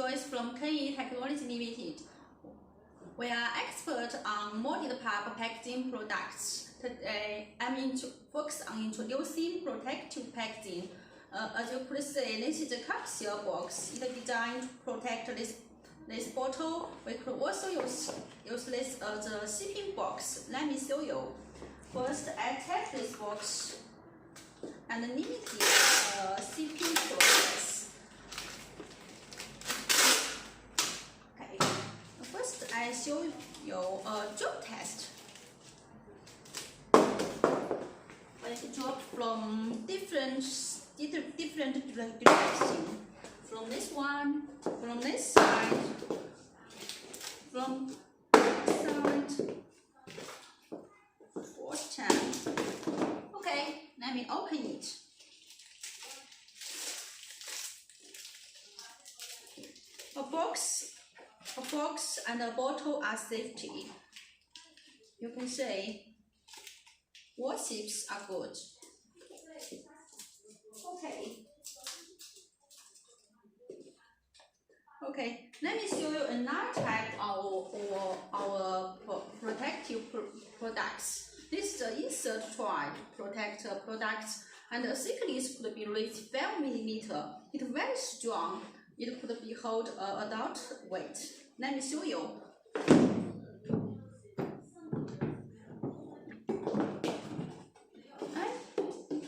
Joyce from KE Technology Limited. We are expert on molded pulp packaging products. Today, I'm focused on introducing protective packaging. As you could see, this is a capsule box. It is designed to protect this bottle. We could also use this as a shipping box. Let me show you. First, I take this box and limit the shipping process. Okay. First, I show you a drop test. It dropped from different directions. From this one, from this side, from this side. 4 times. Okay, let me open it. A box and a bottle are safety. You can say all ships are good. Okay, let me show you another type of our protective products. This is an insert tray to protect products, and the thickness could be reached 5 mm. It's very strong. It could be hold adult weight. Let me show you. Okay.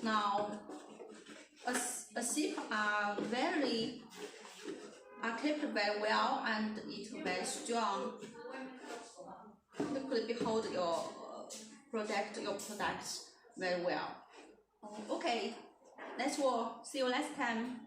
Now, a ship are kept very well and it's very strong. It could be hold your products very well. Okay, that's all. See you next time.